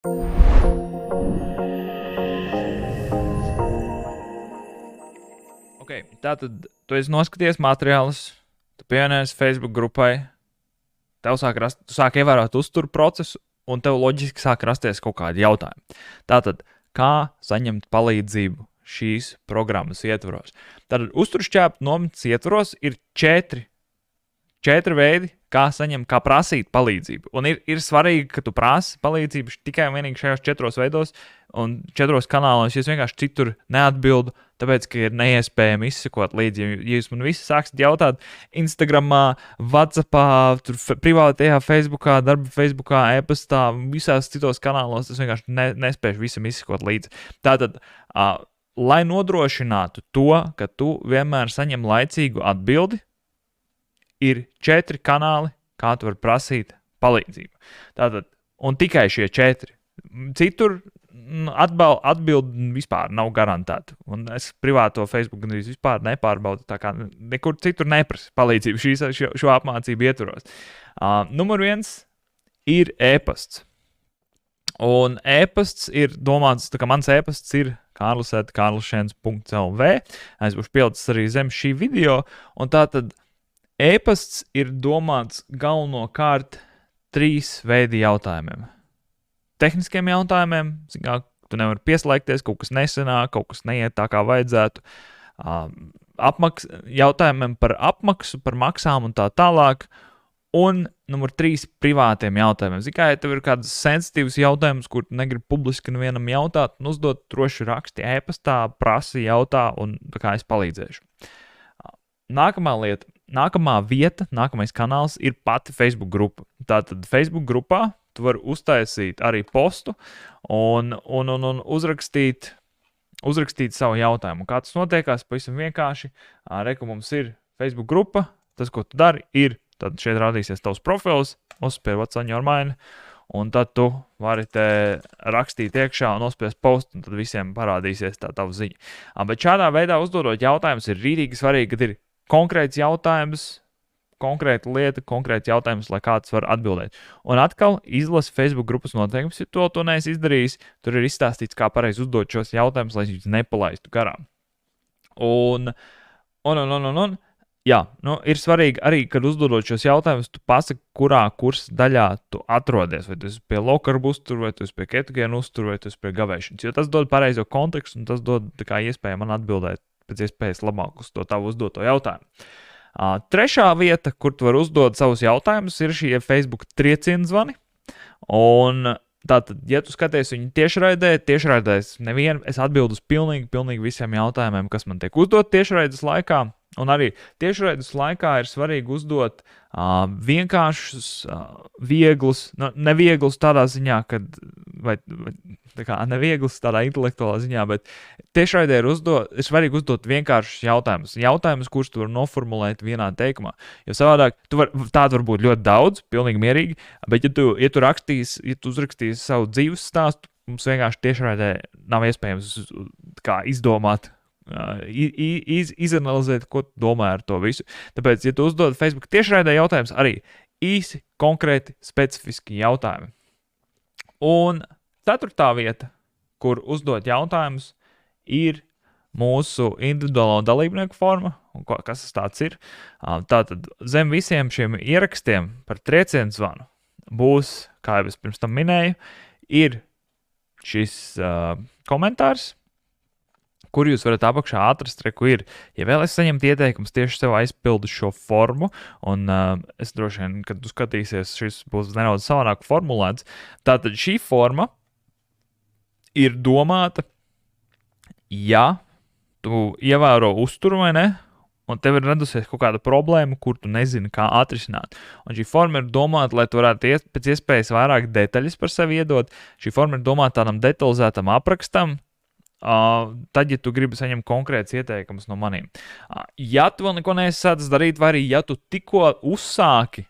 Okay, tātad tu esi noskaties materiālus, tu pievienojies Facebook grupai, tu sāk ievērot uzturu procesu, un tev loģiski sāk rasties kaut kādi jautājumi. Tātad, kā saņemt palīdzību šīs programmas ietvaros? Tātad, uzturšķēpu nometnes ietvaros ir četri veidi, kā prasīt palīdzību. Un ir svarīgi, ka tu prasi palīdzību tikai un vienīgi šajos 4 veidos un 4 kanālos. Es vienkārši citur neatbildu, tāpēc, ka ir neiespējami izsekot līdzi. Ja jūs man visi sāksiet jautāt Instagramā, WhatsAppā, privātajā Facebookā, darba Facebookā, e-pastā, visās citos kanālos, es vienkārši nespēšu visam izsekot līdzi. Tātad, lai nodrošinātu to, ka tu vienmēr saņem laicīgu atbildi, ir 4 kanāli, kā tu vari prasīt palīdzību. Tātad, un tikai šie 4. Citur atbildi vispār nav garantēta. Un es privāto Facebook gandrīz vispār nepārbaudu, tā kā nekur citur neprasa palīdzību šo apmācību ietvaros. Numur 1 ir e-pasts. Un e-pasts ir domāts, tā kā mans e-pasts ir karlis@karlišens.lv. Es būšu pielicis arī zem šī video, un tātad e-pasts ir domāts galvenokārt 3 veidi jautājumiem. Tehniskiem jautājumiem, tu nevari pieslēgties, kaut kas nesenāk, kaut kas neiet tā, kā vajadzētu. Jautājumiem par apmaksu, par maksām un tā tālāk. Un numur 3 privātiem jautājumiem. Ja tev ir kāds sensitīvs jautājums, kur tu negribi publiski nevienam jautāt, un uzdot droši raksti e-pastā, prasi, jautā, un tā kā es palīdzēšu. Nākamais kanāls ir pati Facebook grupa. Tātad Facebook grupā tu vari uztaisīt arī postu un uzrakstīt savu jautājumu. Kā tas notiekās, pavisam vienkārši. Reku mums ir Facebook grupa, tas, ko tu dari, ir, tad šeit rādīsies tavs profils, uzspied What's on your mind, un tad tu vari te rakstīt iekšā un nospiest postu, un tad visiem parādīsies tā tava ziņa. Bet šādā veidā uzdodot jautājumus ir rītīgi svarīgi, kad ir konkrēts jautājums, konkrēta lieta, konkrēts jautājums, lai kāds var atbildēt. Un atkal izlasi Facebook grupas noteikumus, ja to neesi izdarījis, tur ir izstāstīts, kā pareizi uzdot šos jautājumus, lai viņus nepalaistu garām. Jā, ir svarīgi arī, kad uzdodot šos jautājumus, tu pasaki, kurā kursa daļā tu atrodies. Vai tu esi pie low-carb uzturu, vai tu esi pie ketogēnu uzturu, vai tu esi pie gavēšanas. Jo tas dod pareizo kontekstu, un tas dod tā kā iespēju man atbildēt pēc iespējas labāk uz to tavu uzdoto jautājumu. Trešā vieta, kur tu vari uzdot savus jautājumus, ir šie Facebook triecienu zvani. Un tātad, ja tu skaties viņu tiešraidē es atbildu uz pilnīgi visiem jautājumiem, kas man tiek uzdot tiešraides laikā. Un arī tiešraides laikā ir svarīgi uzdot vienkāršus, vieglus, nevieglus tādā ziņā, nevieglus tādā intelektuālā ziņā, bet tiešraidē ir svarīgi uzdot vienkāršus jautājumus, kurus tu vari noformulēt vienā teikumā. Jo savādāk, tādu var būt ļoti daudz, pilnīgi mierīgi, bet ja tu uzrakstīsi savu dzīves stāstu, mums vienkārši tiešraidē nav iespējams izdomāt, izanalizēt, ko tu domā ar to visu. Tāpēc, ja tu uzdod Facebook tiešraidē jautājums, arī īsi, konkrēti, specifiski jautājumi. Un 4. vieta, kur uzdot jautājumus, ir mūsu individuālo dalībnieku forma. Un kas tas tāds ir? Tātad zem visiem šiem ierakstiem par triecienu zvanu būs, kā jau es pirms tam minēju, ir šis komentārs, kur jūs varat apakšā atrast, ir, ja vēl es saņemt ieteikums, tieši sev aizpildu šo formu, un es droši vien, kad tu skatīsies, šis būs nedaudz savādāk formulēts. Tātad šī forma ir domāta, ja tu ievēro uzturu vai ne, un tev ir radusies kaut kāda problēma, kur tu nezini, kā atrisināt. Un šī forma ir domāta, lai tu varētu pēc iespējas vairāk detaļas par sevi iedot. Šī forma ir domāta tādam detalizētam aprakstam, tad, ja tu gribi saņemt konkrēts ieteikums no maniem. Ja tu vēl neko neesi sācis darīt, vai arī ja tu tikko uzsāki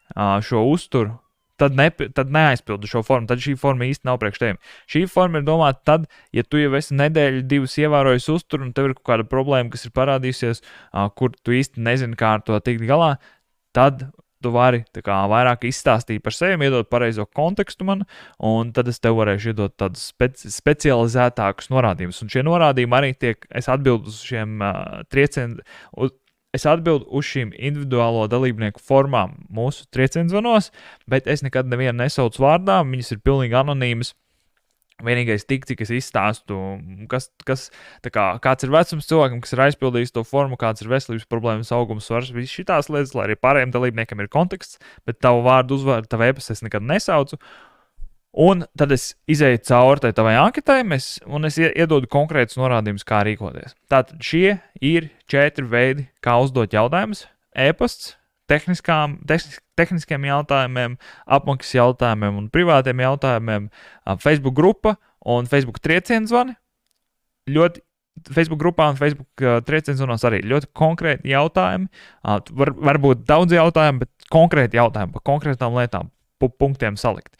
šo uzturu, tad neaizpildi šo formu, tad šī forma īsti nav priekš tevim. Šī forma ir domāta tad, ja tu jau esi nedēļu, 2 ievērojis uzturu, un tev ir kaut kāda problēma, kas ir parādījusies, kur tu īsti nezini, kā ar to tikt galā, tad tu vari vairāk izstāstīt par sevi, iedot pareizo kontekstu man, un tad es tev varēšu iedot tādus specializētākus norādījumus. Un šie norādījumi arī es atbildu uz šiem es atbildu uz šīm individuālo dalībnieku formām mūsu triecienzvanos, bet es nekad nevienu nesaucu vārdā, viņas ir pilnīgi anonīmas. Vienīgais cik es izstāstu, kāds ir vecums cilvēkam, kas ir aizpildījis to formu, kāds ir veselības problēmas, augums, svars, visas šitās lietas, lai arī pārējiem dalībniekiem ir konteksts, bet tavu vārdu, uzvārdu, tavu e-pastu es nekad nesaucu. Un tad es izēju cauri tai tavai anketai, un es iedodu konkrētus norādījumus, kā rīkoties. Tātad šie ir 4 veidi, kā uzdot jautājumus. E-pasts, tehniskiem jautājumiem, apmaksas jautājumiem un privātiem jautājumiem, Facebook grupa un Facebook triecienzvani. Facebook grupā un Facebook triecienzvanos arī ļoti konkrēti jautājumi. Varbūt daudz jautājumu, bet konkrēti jautājumi par konkrētām lietām, punktiem salikt.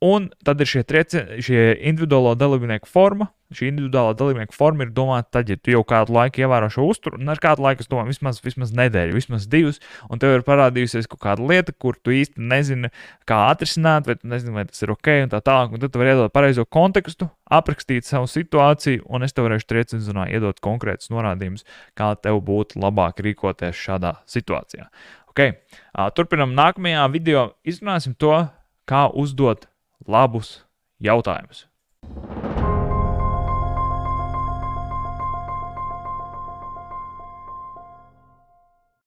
Un tad ir šie individuālo dalībnieku forma. Šī individuālā dalībnieku forma ir domāta tad, ja tu jau kādu laiku ievēro šo uzturu, un ar kādu laiku es domāju, vismaz nedēļu, vismaz 2, un tev ir parādījusies kaut kāda lieta, kur tu īsti nezini, kā atrisināt, vai tu nezini, vai tas ir ok, un tā tālāk, un tad tu vari iedot pareizo kontekstu, aprakstīt savu situāciju, un es tev varēšu triecienzvanā iedot konkrētus norādījumus, kā tev būtu labāk rīkoties šādā situācijā. Okay. Turpinam nākamajā video, izrunāsim to, kā uzdot labus jautājumus.